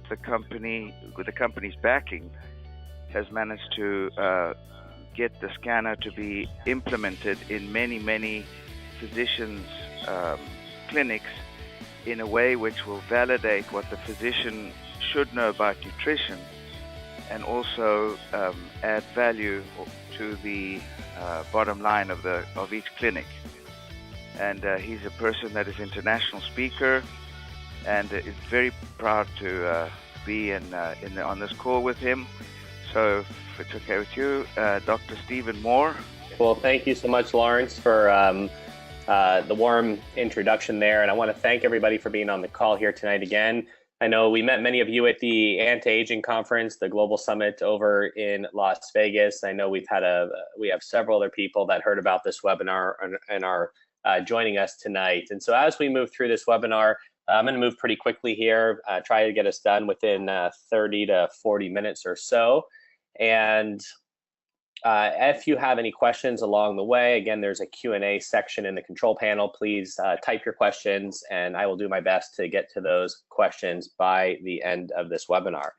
the company, with the company's backing, has managed to get the scanner to be implemented in many physicians' clinics in a way which will validate what the physician should know about nutrition, and also add value to the bottom line of each clinic. And he's a person that is international speaker, and is very proud to be on this call with him. So if it's okay with you, Dr. Stephen Moore. Well, thank you so much, Lawrence, for the warm introduction there. And I want to thank everybody for being on the call here tonight again. I know we met many of you at the Anti-Aging Conference, the Global Summit over in Las Vegas. I know we have several other people that heard about this webinar and are joining us tonight. And so as we move through this webinar, I'm going to move pretty quickly here, try to get us done within 30 to 40 minutes or so. And if you have any questions along the way, again, there's a Q&A section in the control panel. Please type your questions, and I will do my best to get to those questions by the end of this webinar.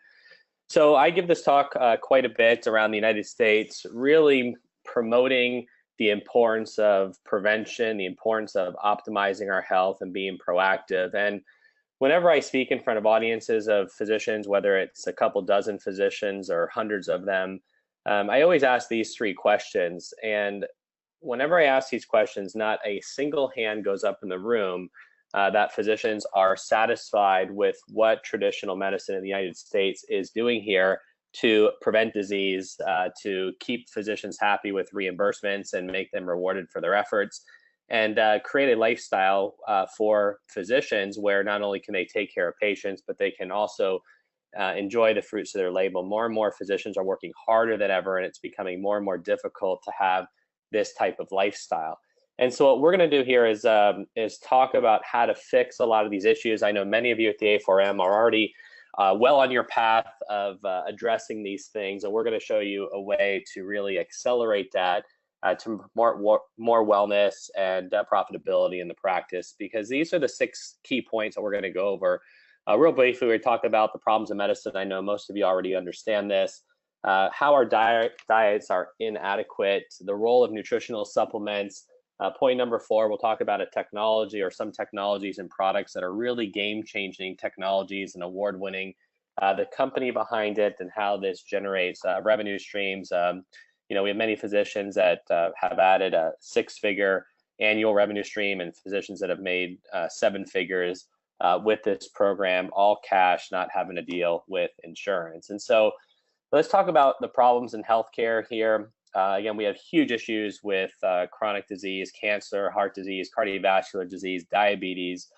So I give this talk quite a bit around the United States, really promoting the importance of prevention, the importance of optimizing our health and being proactive. And whenever I speak in front of audiences of physicians, whether it's a couple dozen physicians or hundreds of them, I always ask these three questions. And whenever I ask these questions, not a single hand goes up in the room that physicians are satisfied with what traditional medicine in the United States is doing here to prevent disease, to keep physicians happy with reimbursements and make them rewarded for their efforts, and create a lifestyle for physicians where not only can they take care of patients, but they can also enjoy the fruits of their labor. More and more physicians are working harder than ever, and it's becoming more and more difficult to have this type of lifestyle. And so what we're going to do here is talk about how to fix a lot of these issues. I know many of you at the A4M are already well on your path of addressing these things, and we're going to show you a way to really accelerate that to more wellness and profitability in the practice, because these are the 6 key points that we're going to go over. Real briefly, we talk about the problems of medicine. I know most of you already understand this. How our diets are inadequate, the role of nutritional supplements. Point number 4, we'll talk about a technology or some technologies and products that are really game-changing technologies and award-winning, the company behind it, and how this generates revenue streams. We have many physicians that have added a 6-figure annual revenue stream, and physicians that have made 7 figures with this program, all cash, not having to deal with insurance. And so let's talk about the problems in healthcare here. Again, we have huge issues with chronic disease, cancer, heart disease, cardiovascular disease, diabetes,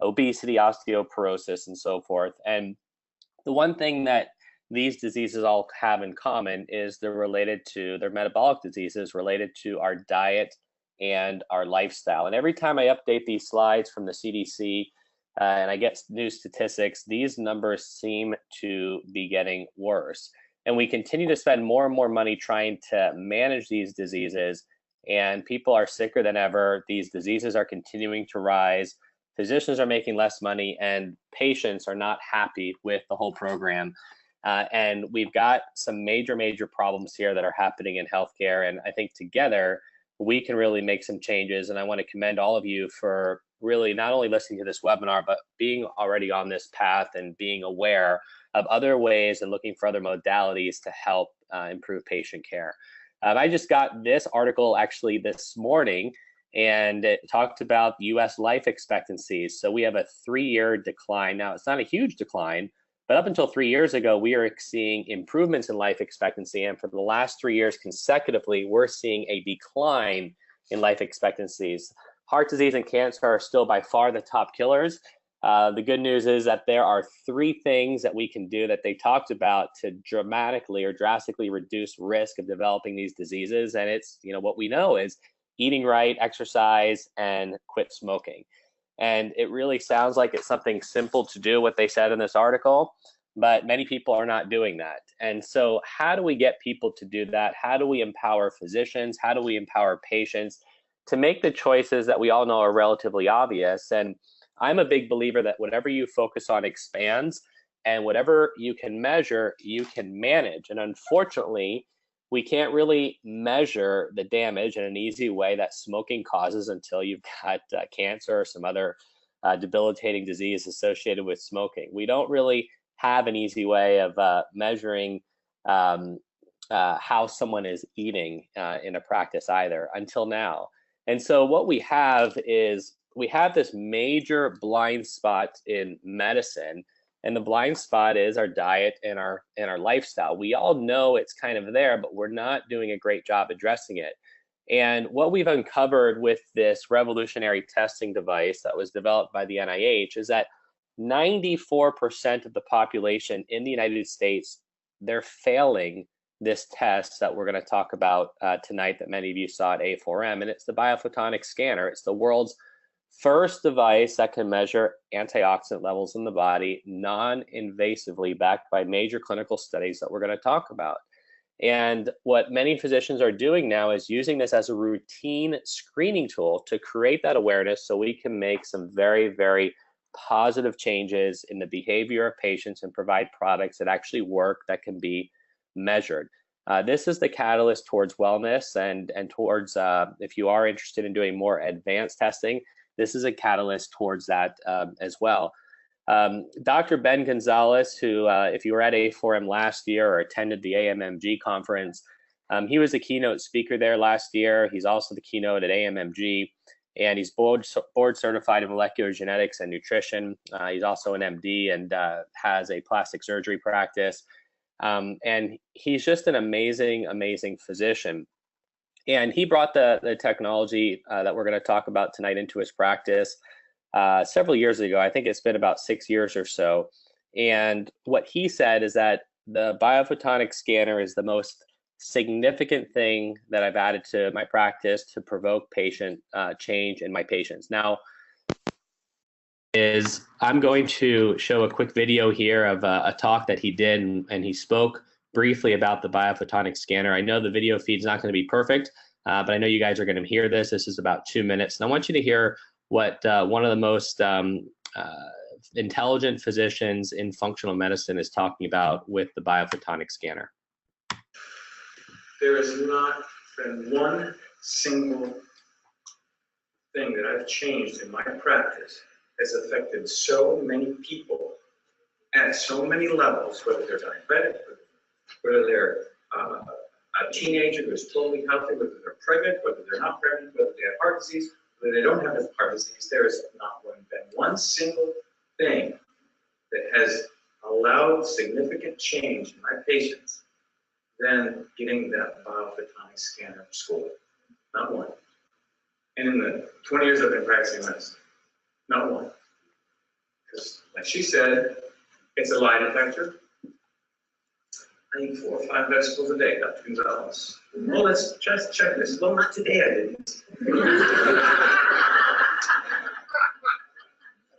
obesity, osteoporosis, and so forth. And the one thing that these diseases all have in common is they're metabolic diseases related to our diet and our lifestyle. And every time I update these slides from the CDC and I get new statistics, these numbers seem to be getting worse. And we continue to spend more and more money trying to manage these diseases, and people are sicker than ever. These diseases are continuing to rise. Physicians are making less money, and patients are not happy with the whole program. And we've got some major problems here that are happening in healthcare. And I think together we can really make some changes. And I want to commend all of you for really not only listening to this webinar, but being already on this path and being aware of other ways and looking for other modalities to help improve patient care. I just got this article actually this morning, and it talked about US life expectancies. So we have a 3-year decline. Now, it's not a huge decline, but up until 3 years ago, we are seeing improvements in life expectancy. And for the last 3 years consecutively, we're seeing a decline in life expectancies. Heart disease and cancer are still by far the top killers. The good news is that there are 3 things that we can do that they talked about to dramatically or drastically reduce risk of developing these diseases. And it's, what we know is eating right, exercise, and quit smoking. And it really sounds like it's something simple to do, what they said in this article, but many people are not doing that. And so how do we get people to do that? How do we empower physicians? How do we empower patients to make the choices that we all know are relatively obvious? And I'm a big believer that whatever you focus on expands. and whatever you can measure, you can manage. And unfortunately, we can't really measure the damage in an easy way that smoking causes until you've got cancer or some other debilitating disease associated with smoking. We don't really have an easy way of measuring how someone is eating in a practice either until now. And so what we have is we have this major blind spot in medicine, and the blind spot is our diet and our lifestyle. We all know it's kind of there, but we're not doing a great job addressing it. And what we've uncovered with this revolutionary testing device that was developed by the NIH is that 94% of the population in the United States, they're failing this test that we're going to talk about tonight that many of you saw at A4M, and it's the biophotonic scanner. It's the world's first device that can measure antioxidant levels in the body non-invasively, backed by major clinical studies that we're going to talk about. And what many physicians are doing now is using this as a routine screening tool to create that awareness so we can make some very, very positive changes in the behavior of patients and provide products that actually work, that can be measured. This is the catalyst towards wellness and towards, if you are interested in doing more advanced testing, this is a catalyst towards that as well. Dr. Ben Gonzalez, who, if you were at A4M last year or attended the AMMG conference, he was the keynote speaker there last year. He's also the keynote at AMMG, and he's board certified in molecular genetics and nutrition. He's also an MD and has a plastic surgery practice. And he's just an amazing, amazing physician. And he brought the technology that we're going to talk about tonight into his practice several years ago. I think it's been about 6 years or so. And what he said is that the biophotonic scanner is the most significant thing that I've added to my practice to provoke patient change in my patients. Now, I'm going to show a quick video here of a talk that he did, and he spoke briefly about the biophotonic scanner. I know the video feed's not going to be perfect, but I know you guys are going to hear this. This is about 2 minutes, and I want you to hear what one of the most intelligent physicians in functional medicine is talking about with the biophotonic scanner. There has not been one single thing that I've changed in my practice has affected so many people at so many levels, whether they're diabetic, whether they're a teenager who's totally healthy, whether they're pregnant, whether they're not pregnant, whether they have heart disease, whether they don't have heart disease. There has not been one single thing that has allowed significant change in my patients than getting that biophotonic scanner from school. Not one. And in the 20 years I've been practicing medicine, not one. Because, like she said, it's a lie detector. I eat 4 or 5 vegetables a day, Dr. Gonzalez. Well, let's just check this. Well, not today, I didn't.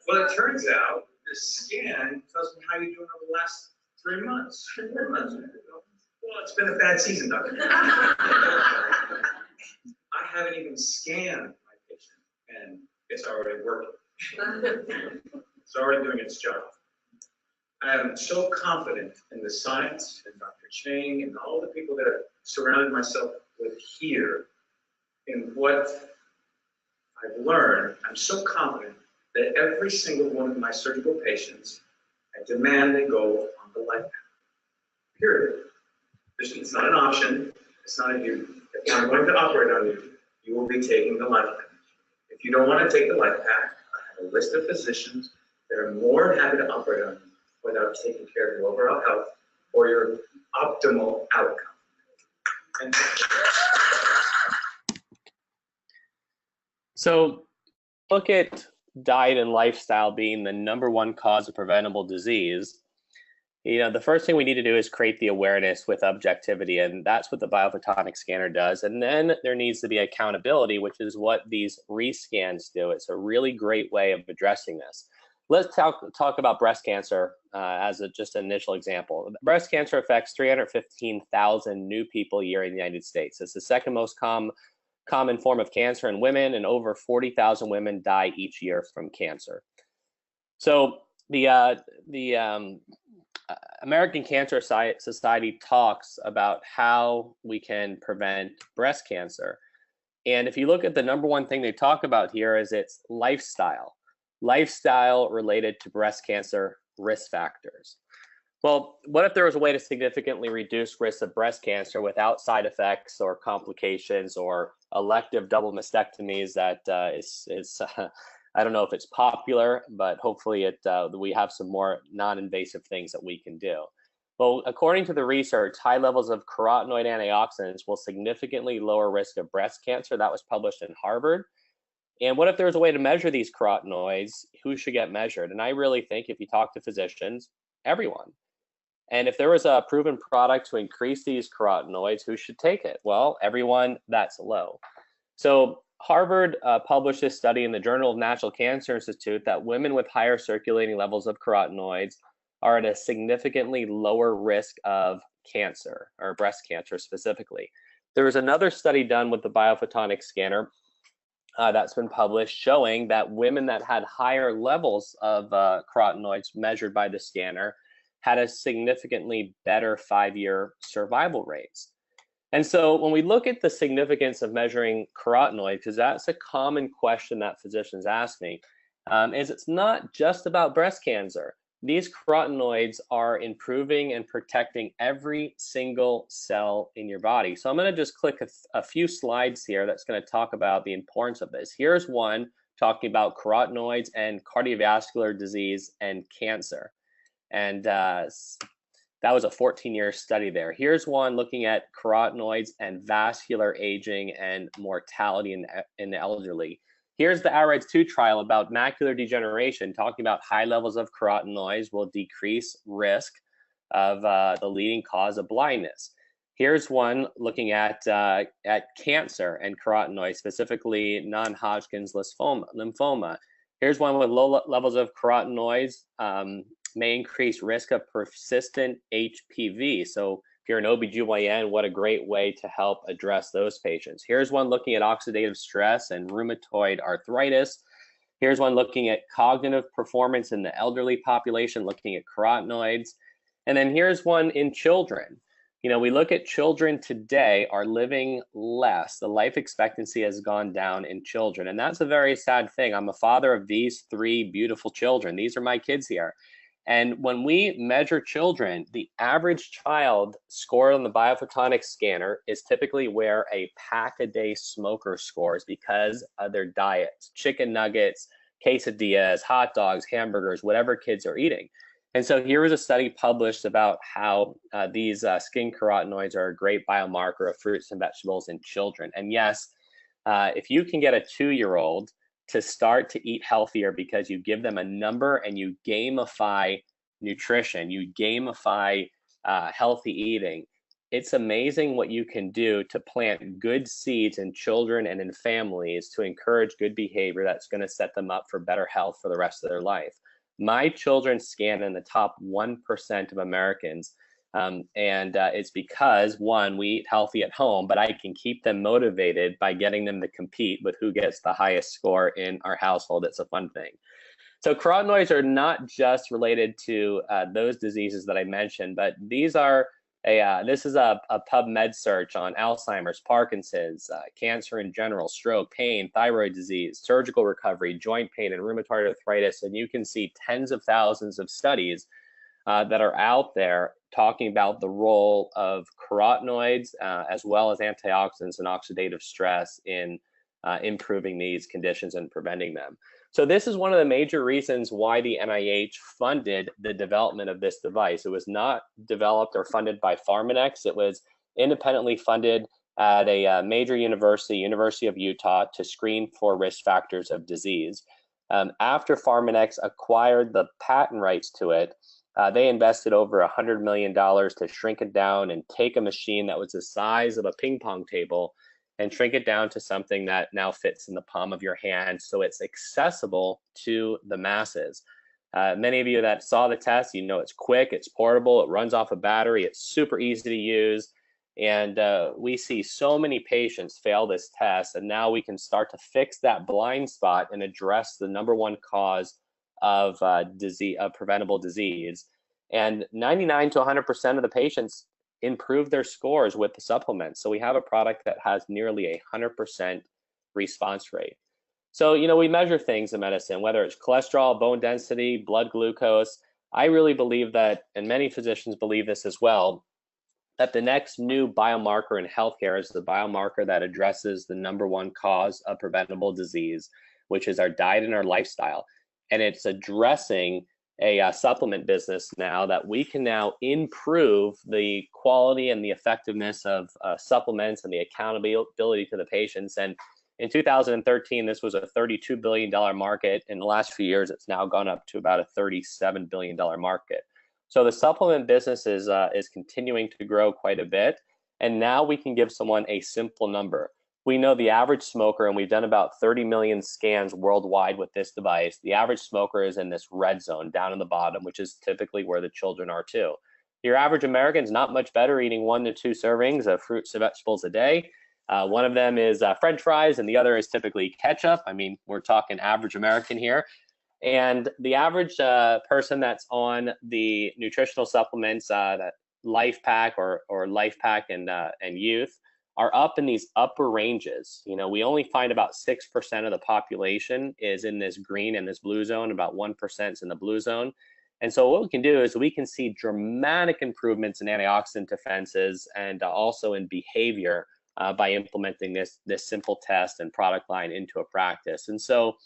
Well, it turns out this scan tells me how you're doing over the last 3 months, 4 months. Well, it's been a bad season, doctor. I haven't even scanned my patient, and it's already working. It's already doing its job. I am so confident in the science and Dr. Chang and all the people that I've surrounded myself with here in what I've learned. I'm so confident that every single one of my surgical patients, I demand they go on the life path. Period. It's not an option. It's not a duty. If I'm going to operate on you, you will be taking the life path. If you don't want to take the life path, I have a list of physicians that are more than happy to operate on you without taking care of your overall health or your optimal outcome. And so look at diet and lifestyle being the #1 cause of preventable disease. You know, the first thing we need to do is create the awareness with objectivity, and that's what the biophotonic scanner does. And then there needs to be accountability, which is what these rescans do. It's a really great way of addressing this. Let's talk about breast cancer as just an initial example. Breast cancer affects 315,000 new people a year in the United States. It's the second most common form of cancer in women, and over 40,000 women die each year from cancer. So the American Cancer Society talks about how we can prevent breast cancer. And if you look at the number one thing they talk about here is it's lifestyle related to breast cancer risk factors. Well, what if there was a way to significantly reduce risk of breast cancer without side effects or complications or elective double mastectomies that is I don't know if it's popular, but hopefully we have some more non-invasive things that we can do. Well, according to the research, high levels of carotenoid antioxidants will significantly lower risk of breast cancer. That was published in Harvard. And what if there's a way to measure these carotenoids? Who should get measured? And I really think if you talk to physicians, everyone. And if there was a proven product to increase these carotenoids, who should take it? Well, everyone that's low. So Harvard published this study in the Journal of National Cancer Institute that women with higher circulating levels of carotenoids are at a significantly lower risk of cancer, or breast cancer specifically. There was another study done with the biophotonic scanner that's been published showing that women that had higher levels of carotenoids measured by the scanner had a significantly better 5-year survival rates. And so when we look at the significance of measuring carotenoids, because that's a common question that physicians ask me, is it's not just about breast cancer. These carotenoids are improving and protecting every single cell in your body. So I'm going to just click a few slides here that's going to talk about the importance of this. Here's one talking about carotenoids and cardiovascular disease and cancer. And that was a 14-year study there. Here's one looking at carotenoids and vascular aging and mortality in the elderly. Here's the AREDS 2 trial about macular degeneration, talking about high levels of carotenoids will decrease risk of the leading cause of blindness. Here's one looking at cancer and carotenoids, specifically non-Hodgkin's lymphoma. Here's one with low levels of carotenoids may increase risk of persistent HPV. So if you're an OBGYN, what a great way to help address those patients. Here's one looking at oxidative stress and rheumatoid arthritis. Here's one looking at cognitive performance in the elderly population, looking at carotenoids. And then here's one in children. You know, we look at children today are living less. The life expectancy has gone down in children. And that's a very sad thing. I'm a father of these 3 beautiful children. These are my kids here. And when we measure children, the average child scored on the biophotonic scanner is typically where a pack-a-day smoker scores because of their diets, chicken nuggets, quesadillas, hot dogs, hamburgers, whatever kids are eating. And so here was a study published about how these skin carotenoids are a great biomarker of fruits and vegetables in children. And yes, if you can get a 2-year-old to start to eat healthier because you give them a number and you gamify nutrition, you gamify healthy eating, it's amazing what you can do to plant good seeds in children and in families to encourage good behavior that's going to set them up for better health for the rest of their life. My children scan in the top 1% of Americans. And it's because, one, we eat healthy at home, but I can keep them motivated by getting them to compete with who gets the highest score in our household. It's a fun thing. So carotenoids are not just related to those diseases that I mentioned, but these are this is a PubMed search on Alzheimer's, Parkinson's, cancer in general, stroke, pain, thyroid disease, surgical recovery, joint pain, and rheumatoid arthritis. And you can see tens of thousands of studies that are out there talking about the role of carotenoids as well as antioxidants and oxidative stress in improving these conditions and preventing them. So this is one of the major reasons why the NIH funded the development of this device. It was not developed or funded by Pharmanex. It was independently funded at a major university, University of Utah, to screen for risk factors of disease. After Pharmanex acquired the patent rights to it, they invested over $100 million to shrink it down and take a machine that was the size of a ping pong table and shrink it down to something that now fits in the palm of your hand, so it's accessible to the masses. Many of you that saw the test, you know it's quick, it's portable, it runs off a battery, it's super easy to use, and we see so many patients fail this test, and now we can start to fix that blind spot and address the #1 cause of preventable disease. And 99 to 100% of the patients improve their scores with the supplements. So we have a product that has nearly a 100% response rate. So, we measure things in medicine, whether it's cholesterol, bone density, blood glucose. I really believe that, and many physicians believe this as well, that the next new biomarker in healthcare is the biomarker that addresses the #1 cause of preventable disease, which is our diet and our lifestyle. And it's addressing a supplement business now that we can now improve the quality and the effectiveness of supplements and the accountability to the patients. And in 2013, this was a $32 billion market. In the last few years, it's now gone up to about a $37 billion market. So the supplement business is continuing to grow quite a bit. And now we can give someone a simple number. We know the average smoker, and we've done about 30 million scans worldwide with this device. The average smoker is in this red zone down in the bottom, which is typically where the children are too. Your average American is not much better, eating 1 to 2 servings of fruits and vegetables a day. One of them is French fries, and the other is typically ketchup. I mean, we're talking average American here. And the average person that's on the nutritional supplements, that Life Pack or Life Pack and Youth, are up in these upper ranges. We only find about 6% of the population is in this green and this blue zone, about 1% is in the blue zone. And so what we can do is we can see dramatic improvements in antioxidant defenses and also in behavior by implementing this simple test and product line into a practice. And so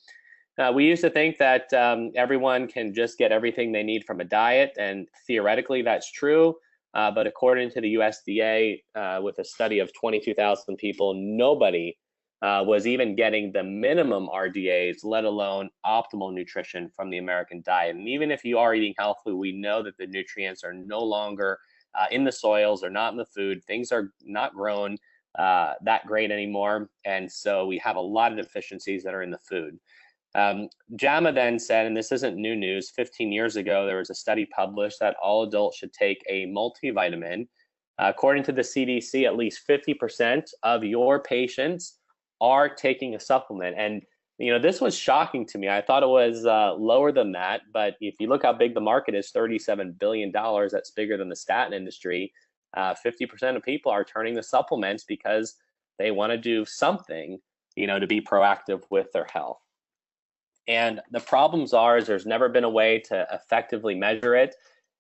we used to think that everyone can just get everything they need from a diet, and theoretically that's true. But according to the USDA, with a study of 22,000 people, nobody was even getting the minimum RDAs, let alone optimal nutrition from the American diet. And even if you are eating healthily, we know that the nutrients are no longer in the soils, or not in the food. Things are not grown that great anymore. And so we have a lot of deficiencies that are in the food. JAMA then said, and this isn't new news, 15 years ago, there was a study published that all adults should take a multivitamin. According to the CDC, at least 50% of your patients are taking a supplement. And, this was shocking to me. I thought it was lower than that. But if you look how big the market is, $37 billion, that's bigger than the statin industry. 50% of people are turning to supplements because they want to do something, to be proactive with their health. And the problems is there's never been a way to effectively measure it.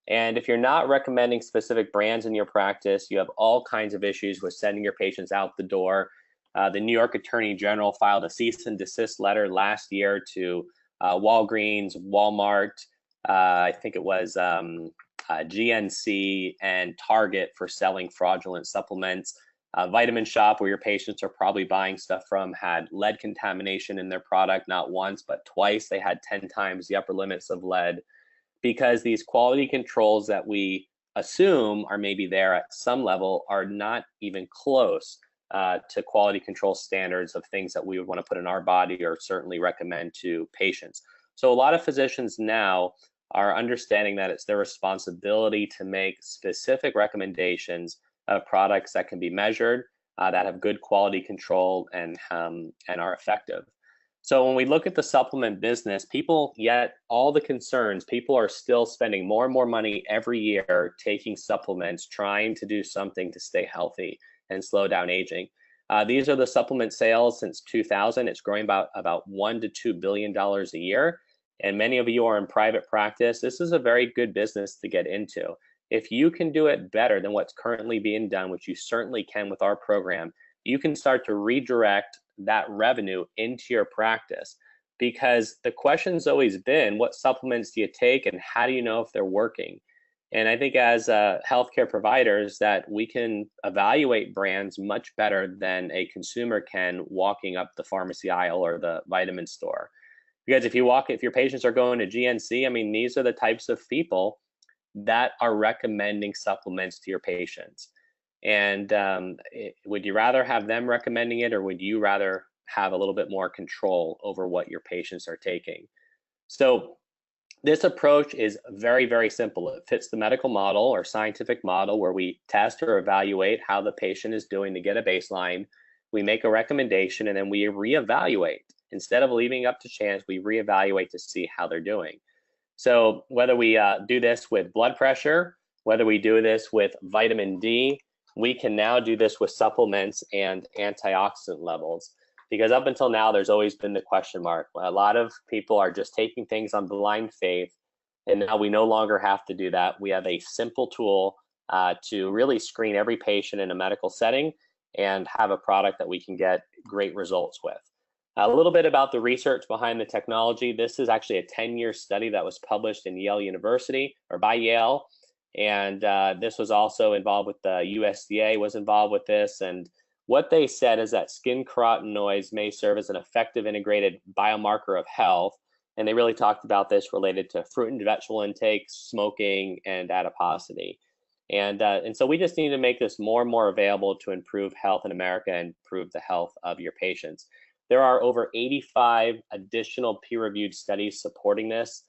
And if you're not recommending specific brands in your practice, you have all kinds of issues with sending your patients out the door. The New York Attorney General filed a cease and desist letter last year to Walgreens, Walmart, I think it was GNC, and Target for selling fraudulent supplements. Vitamin Shop, where your patients are probably buying stuff from, had lead contamination in their product, not once, but twice. They had 10 times the upper limits of lead, because these quality controls that we assume are maybe there at some level are not even close to quality control standards of things that we would want to put in our body or certainly recommend to patients. So a lot of physicians now are understanding that it's their responsibility to make specific recommendations of products that can be measured, that have good quality control and are effective. So when we look at the supplement business, people are still spending more and more money every year taking supplements, trying to do something to stay healthy and slow down aging. These are the supplement sales since 2000. It's growing about $1 to $2 billion a year. And many of you are in private practice. This is a very good business to get into. If you can do it better than what's currently being done, which you certainly can with our program, you can start to redirect that revenue into your practice. Because the question's always been, what supplements do you take and how do you know if they're working? And I think as healthcare providers that we can evaluate brands much better than a consumer can walking up the pharmacy aisle or the vitamin store. Because if your patients are going to GNC, I mean, these are the types of people that are recommending supplements to your patients. And would you rather have them recommending it, or would you rather have a little bit more control over what your patients are taking? So this approach is very, very simple. It fits the medical model or scientific model where we test or evaluate how the patient is doing to get a baseline. We make a recommendation and then we reevaluate. Instead of leaving up to chance, we reevaluate to see how they're doing. So whether we do this with blood pressure, whether we do this with vitamin D, we can now do this with supplements and antioxidant levels. Because up until now, there's always been the question mark. A lot of people are just taking things on blind faith, and now we no longer have to do that. We have a simple tool to really screen every patient in a medical setting and have a product that we can get great results with. A little bit about the research behind the technology. This is actually a 10-year study that was published in Yale University, or by Yale. And this was also involved with the USDA was involved with this. And what they said is that skin carotenoids may serve as an effective integrated biomarker of health. And they really talked about this related to fruit and vegetable intake, smoking, and adiposity. And so we just need to make this more and more available to improve health in America and improve the health of your patients. There are over 85 additional peer-reviewed studies supporting this.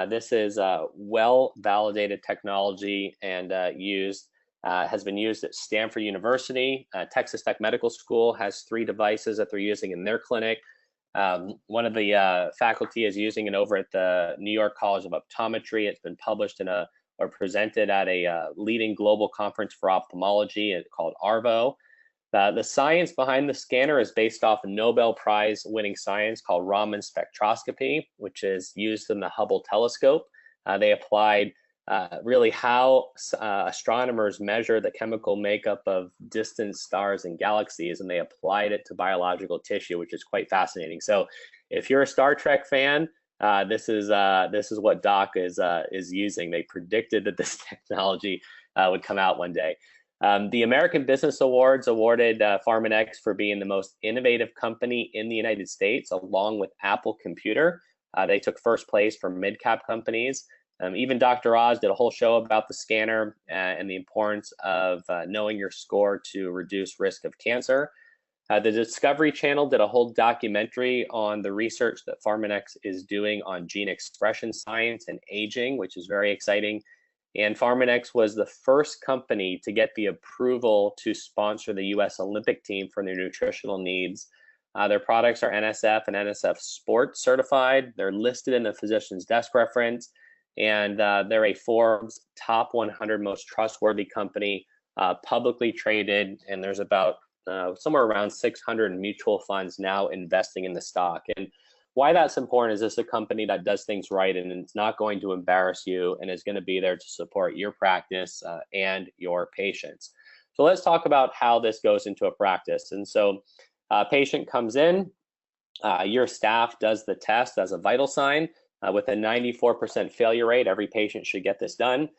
This is well-validated technology and has been used at Stanford University. Texas Tech Medical School has 3 devices that they're using in their clinic. One of the faculty is using it over at the New York College of Optometry. It's been published or presented at a leading global conference for ophthalmology called ARVO. The science behind the scanner is based off a Nobel Prize winning science called Raman spectroscopy, which is used in the Hubble telescope. They applied really how astronomers measure the chemical makeup of distant stars and galaxies, and they applied it to biological tissue, which is quite fascinating. So if you're a Star Trek fan, this is what Doc is using. They predicted that this technology would come out one day. The American Business Awards awarded Pharmanex for being the most innovative company in the United States, along with Apple Computer. They took first place for mid-cap companies. Even Dr. Oz did a whole show about the scanner and the importance of knowing your score to reduce risk of cancer. The Discovery Channel did a whole documentary on the research that Pharmanex is doing on gene expression science and aging, which is very exciting. And Pharmanex was the first company to get the approval to sponsor the U.S. Olympic team for their nutritional needs. Their products are NSF and NSF Sport certified. They're listed in the Physician's Desk reference, and they're a Forbes top 100 most trustworthy company, publicly traded, and there's about somewhere around 600 mutual funds now investing in the stock. And why that's important is this is a company that does things right, and it's not going to embarrass you, and is going to be there to support your practice and your patients. So let's talk about how this goes into a practice. And so a patient comes in, your staff does the test as a vital sign with a 94% failure rate. Every patient should get this done.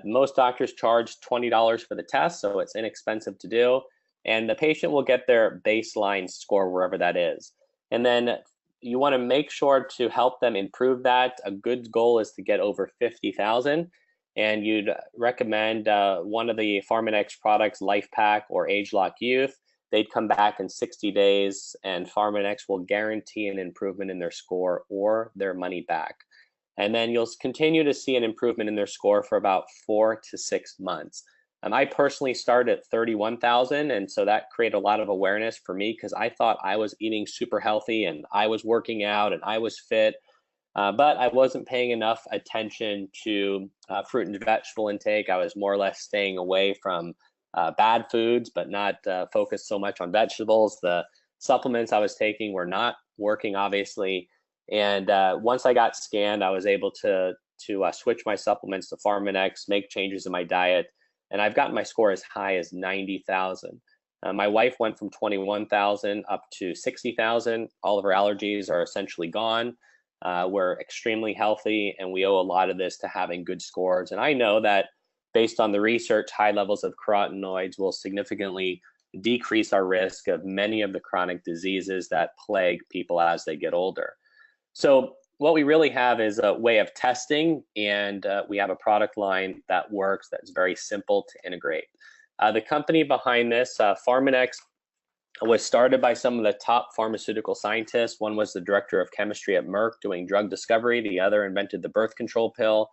Most doctors charge $20 for the test, so it's inexpensive to do. And the patient will get their baseline score wherever that is. And then you want to make sure to help them improve that. A good goal is to get over 50,000. And you'd recommend one of the Pharmanex products, LifePak or AgeLock Youth. They'd come back in 60 days, and Pharmanex will guarantee an improvement in their score or their money back. And then you'll continue to see an improvement in their score for about 4 to 6 months. I personally started at 31,000, and so that created a lot of awareness for me because I thought I was eating super healthy and I was working out and I was fit, but I wasn't paying enough attention to fruit and vegetable intake. I was more or less staying away from bad foods, but not focused so much on vegetables. The supplements I was taking were not working, obviously. And once I got scanned, I was able to switch my supplements to Pharmanex, make changes in my diet. And I've gotten my score as high as 90,000. My wife went from 21,000 up to 60,000. All of her allergies are essentially gone. We're extremely healthy, and we owe a lot of this to having good scores. And I know that based on the research, high levels of carotenoids will significantly decrease our risk of many of the chronic diseases that plague people as they get older. So what we really have is a way of testing, and we have a product line that works, that's very simple to integrate. The company behind this, Pharmanex, was started by some of the top pharmaceutical scientists. One was the director of chemistry at Merck doing drug discovery. The other invented the birth control pill.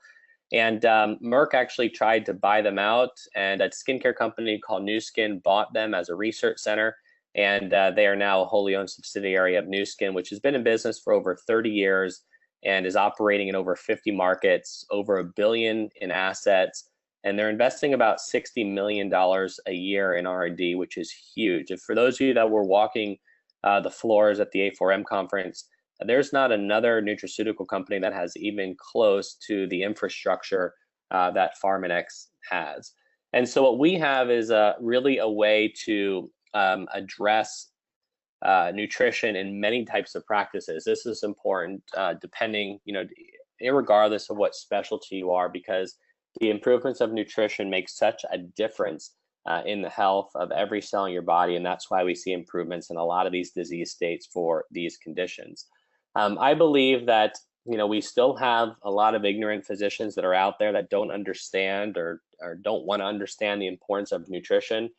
And Merck actually tried to buy them out, and a skincare company called Nu Skin bought them as a research center. And they are now a wholly owned subsidiary of Nu Skin, which has been in business for over 30 years. and is operating in over 50 markets, over $1 billion in assets, and they're investing about $60 million a year in R&D, which is huge. And for those of you that were walking the floors at the A4M conference, there's not another nutraceutical company that has even close to the infrastructure that Pharmanex has. And so what we have is really a way to address nutrition in many types of practices. This is important depending, irregardless of what specialty you are, because the improvements of nutrition make such a difference in the health of every cell in your body, and that's why we see improvements in a lot of these disease states for these conditions. I believe that we still have a lot of ignorant physicians that are out there that don't understand or don't want to understand the importance of nutrition.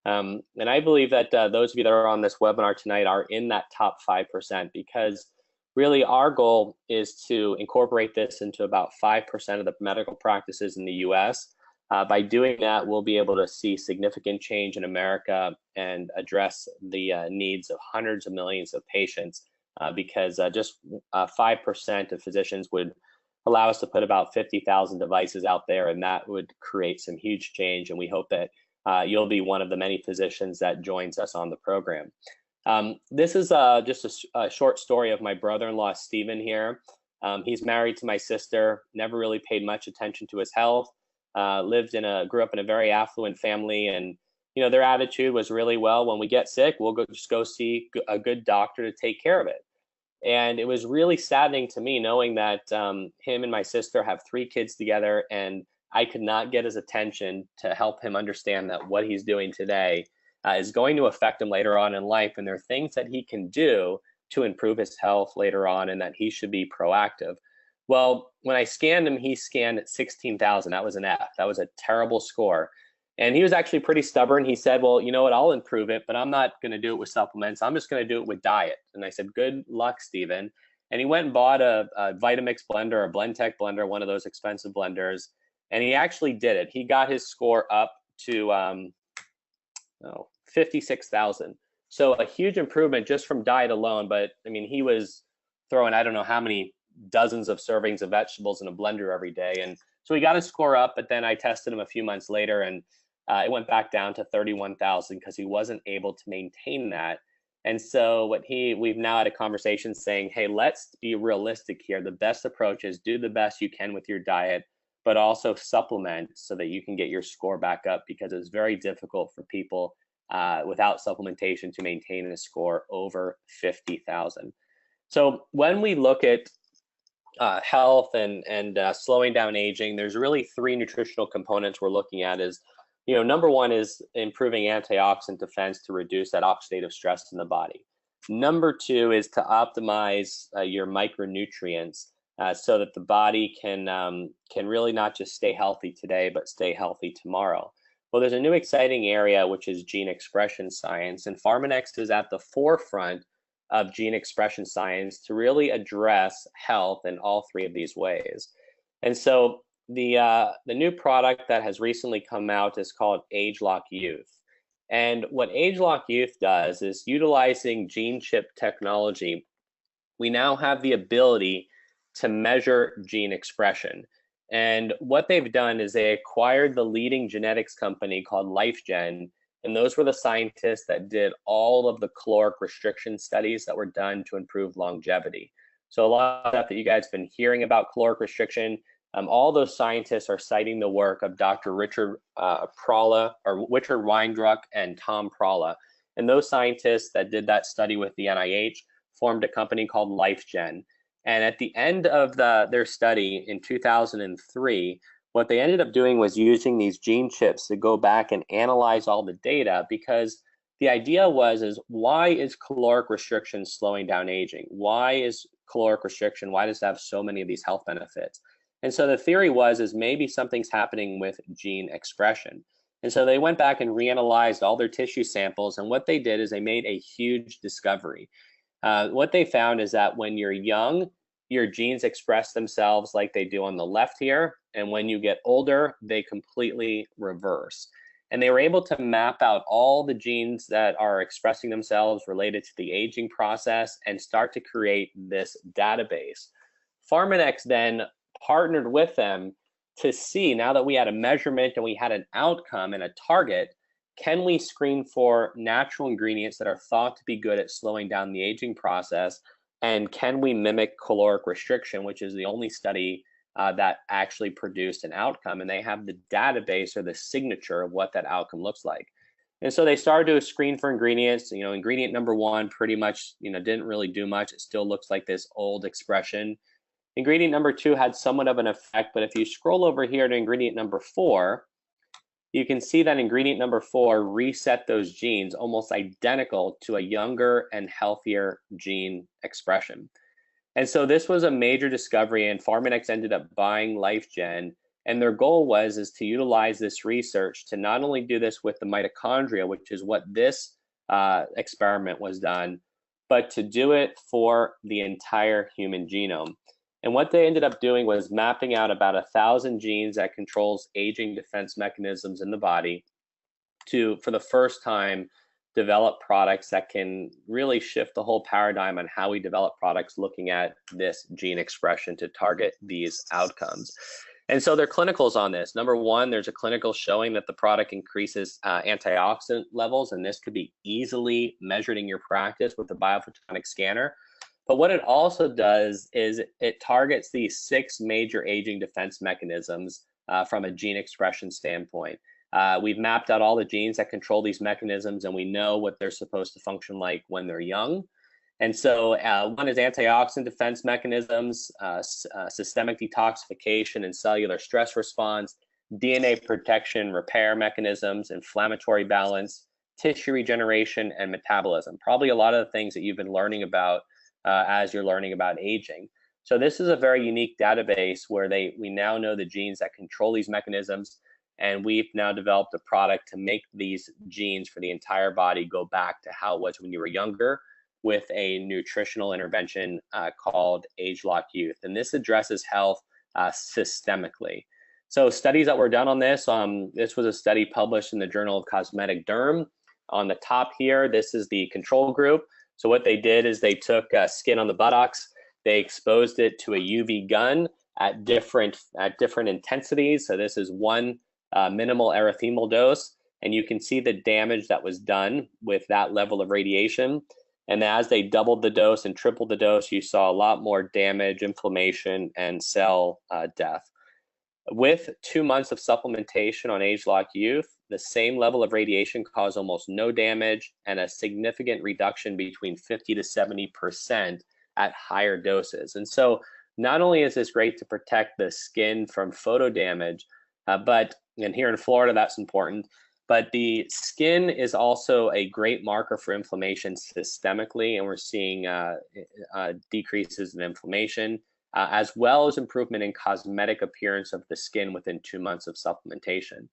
And I believe that those of you that are on this webinar tonight are in that top 5%, because really our goal is to incorporate this into about 5% of the medical practices in the US. By doing that, we'll be able to see significant change in America and address the needs of hundreds of millions of patients, because just 5% of physicians would allow us to put about 50,000 devices out there, and that would create some huge change. And we hope that you'll be one of the many physicians that joins us on the program. This is just a short story of my brother-in-law, Stephen here. He's married to my sister, never really paid much attention to his health, grew up in a very affluent family, and their attitude was really, well, when we get sick, we'll just go see a good doctor to take care of it. And it was really saddening to me knowing that him and my sister have 3 kids together, and I could not get his attention to help him understand that what he's doing today is going to affect him later on in life, and there are things that he can do to improve his health later on, and that he should be proactive. Well, when I scanned him, he scanned at 16,000. That was an F. That was a terrible score. And he was actually pretty stubborn. He said, well, you know what, I'll improve it, but I'm not going to do it with supplements. I'm just going to do it with diet. And I said, good luck, Stephen. And he went and bought a Vitamix blender, a Blendtec blender, one of those expensive blenders. And he actually did it. He got his score up to 56,000. So a huge improvement just from diet alone. But I mean, he was throwing, I don't know how many dozens of servings of vegetables in a blender every day. And so he got his score up, but then I tested him a few months later, and it went back down to 31,000 because he wasn't able to maintain that. And so we've now had a conversation saying, hey, let's be realistic here. The best approach is do the best you can with your diet, but also supplement so that you can get your score back up, because it's very difficult for people without supplementation to maintain a score over 50,000. So when we look at health and slowing down aging, there's really 3 nutritional components we're looking at. Is number 1 is improving antioxidant defense to reduce that oxidative stress in the body. Number 2 is to optimize your micronutrients so that the body can really not just stay healthy today, but stay healthy tomorrow. Well, there's a new exciting area, which is gene expression science, and Pharmanex is at the forefront of gene expression science to really address health in all 3 of these ways. And so the new product that has recently come out is called AgeLock Youth. And what AgeLock Youth does is, utilizing gene chip technology, we now have the ability to measure gene expression. And what they've done is they acquired the leading genetics company called LifeGen, and those were the scientists that did all of the caloric restriction studies that were done to improve longevity. So a lot of stuff that you guys have been hearing about caloric restriction, all those scientists are citing the work of Dr. Richard Weindruck and Tom Prala. And those scientists that did that study with the NIH formed a company called LifeGen. And at the end of their study in 2003, what they ended up doing was using these gene chips to go back and analyze all the data, because the idea was why is caloric restriction slowing down aging? Why is caloric restriction, why does it have so many of these health benefits? And so the theory was maybe something's happening with gene expression. And so they went back and reanalyzed all their tissue samples, and what they did is they made a huge discovery. What they found is that when you're young, your genes express themselves like they do on the left here, and when you get older, they completely reverse. And they were able to map out all the genes that are expressing themselves related to the aging process and start to create this database Pharmanex then partnered with them to see, now that we had a measurement and we had an outcome and a target, can we screen for natural ingredients that are thought to be good at slowing down the aging process? And can we mimic caloric restriction, which is the only study that actually produced an outcome? And they have the database or the signature of what that outcome looks like. And so they started to screen for ingredients. Ingredient number 1 pretty much, didn't really do much. It still looks like this old expression. Ingredient number 2 had somewhat of an effect, but if you scroll over here to ingredient number 4, you can see that ingredient number 4 reset those genes almost identical to a younger and healthier gene expression. And so this was a major discovery, and Pharmanex ended up buying LifeGen. And their goal is to utilize this research to not only do this with the mitochondria, which is what this experiment was done, but to do it for the entire human genome. And what they ended up doing was mapping out about 1,000 genes that controls aging defense mechanisms in the body to, for the first time, develop products that can really shift the whole paradigm on how we develop products looking at this gene expression to target these outcomes. And so there are clinicals on this. Number 1, there's a clinical showing that the product increases antioxidant levels, and this could be easily measured in your practice with a biophotonic scanner. But what it also does is it targets these 6 major aging defense mechanisms from a gene expression standpoint. We've mapped out all the genes that control these mechanisms, and we know what they're supposed to function like when they're young. And so one is antioxidant defense mechanisms, systemic detoxification and cellular stress response, DNA protection, repair mechanisms, inflammatory balance, tissue regeneration, and metabolism. Probably a lot of the things that you've been learning about as you're learning about aging. So this is a very unique database where we now know the genes that control these mechanisms, and we've now developed a product to make these genes for the entire body go back to how it was when you were younger, with a nutritional intervention called Age Lock Youth. And this addresses health systemically. So studies that were done on this, this was a study published in the Journal of Cosmetic Derm. On the top here, this is the control group. So what they did is they took skin on the buttocks, they exposed it to a UV gun at different intensities. So this is 1 minimal erythemal dose, and you can see the damage that was done with that level of radiation. And as they doubled the dose and tripled the dose, you saw a lot more damage, inflammation, and cell death. With 2 months of supplementation on Age Lock Youth, the same level of radiation caused almost no damage and a significant reduction between 50 to 70% at higher doses. And so not only is this great to protect the skin from photo damage, and here in Florida, that's important, but the skin is also a great marker for inflammation systemically, and we're seeing decreases in inflammation, as well as improvement in cosmetic appearance of the skin within 2 months of supplementation.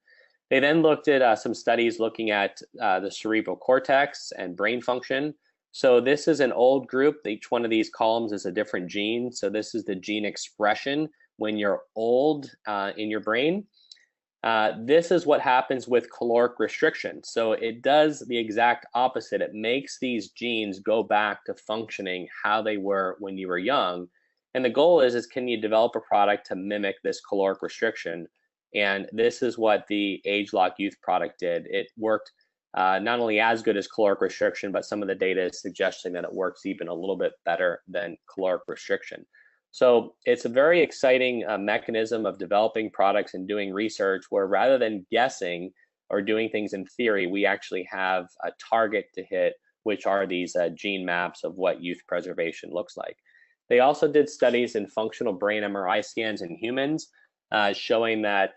They then looked at some studies looking at the cerebral cortex and brain function. So this is an old group. Each one of these columns is a different gene. So this is the gene expression when you're old in your brain. This is what happens with caloric restriction. So it does the exact opposite. It makes these genes go back to functioning how they were when you were young. And the goal is can you develop a product to mimic this caloric restriction? And this is what the Age Lock Youth product did. It worked not only as good as caloric restriction, but some of the data is suggesting that it works even a little bit better than caloric restriction. So it's a very exciting mechanism of developing products and doing research where rather than guessing or doing things in theory, we actually have a target to hit, which are these gene maps of what youth preservation looks like. They also did studies in functional brain MRI scans in humans, showing that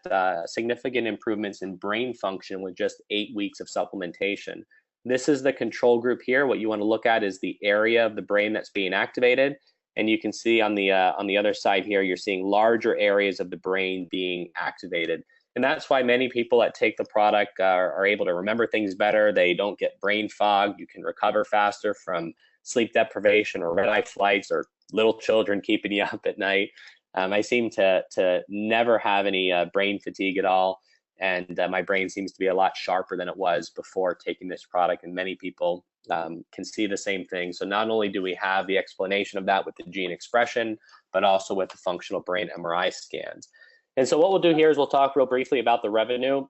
significant improvements in brain function with just 8 weeks of supplementation. This is the control group here. What you want to look at is the area of the brain that's being activated. And you can see on the other side here, you're seeing larger areas of the brain being activated. And that's why many people that take the product are able to remember things better. They don't get brain fog. You can recover faster from sleep deprivation or red-eye flights or little children keeping you up at night. I seem to never have any brain fatigue at all. and my brain seems to be a lot sharper than it was before taking this product, and many people can see the same thing. So not only do we have the explanation of that with the gene expression, but also with the functional brain MRI scans. And so what we'll do here is we'll talk real briefly about the revenue.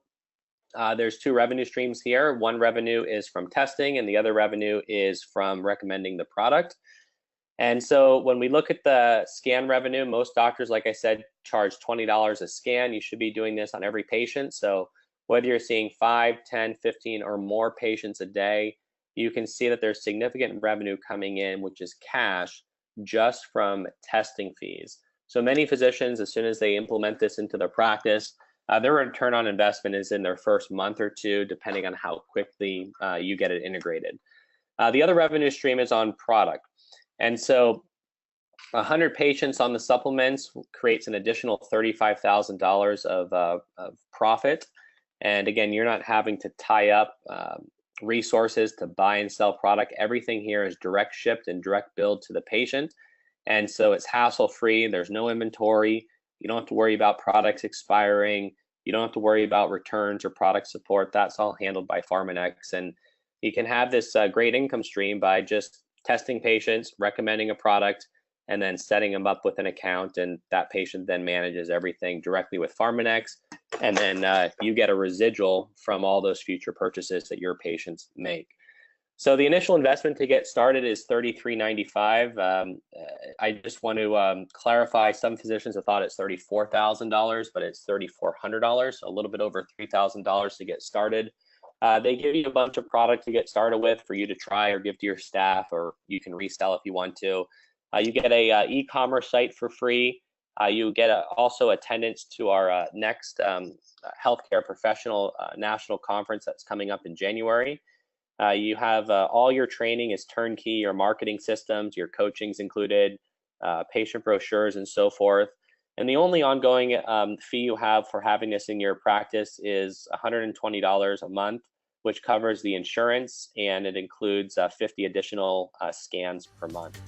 There's two revenue streams here. One revenue is from testing, and the other revenue is from recommending the product. And so when we look at the scan revenue, most doctors, like I said, charge $20 a scan. You should be doing this on every patient. So whether you're seeing 5, 10, 15, or more patients a day, you can see that there's significant revenue coming in, which is cash, just from testing fees. So many physicians, as soon as they implement this into their practice, their return on investment is in their first month or two, depending on how quickly you get it integrated. The other revenue stream is on product. And so 100 patients on the supplements creates an additional $35,000 of profit. And again, you're not having to tie up resources to buy and sell product. Everything here is direct shipped and direct billed to the patient. And so it's hassle-free. There's no inventory. You don't have to worry about products expiring. You don't have to worry about returns or product support. That's all handled by Pharmanex. And you can have this great income stream by just testing patients, recommending a product, and then setting them up with an account, and that patient then manages everything directly with Pharmanex, and then you get a residual from all those future purchases that your patients make. So the initial investment to get started is $33.95. I just want to clarify, some physicians have thought it's $34,000, but it's $3,400, so a little bit over $3,000 to get started. They give you a bunch of product to get started with for you to try or give to your staff, or you can resell if you want to. You get a e-commerce site for free. You get also attendance to our next healthcare professional national conference that's coming up in January. You have all your training is turnkey, your marketing systems, your coaching's included, patient brochures, and so forth. And the only ongoing fee you have for having this in your practice is $120 a month, which covers the insurance, and it includes 50 additional scans per month.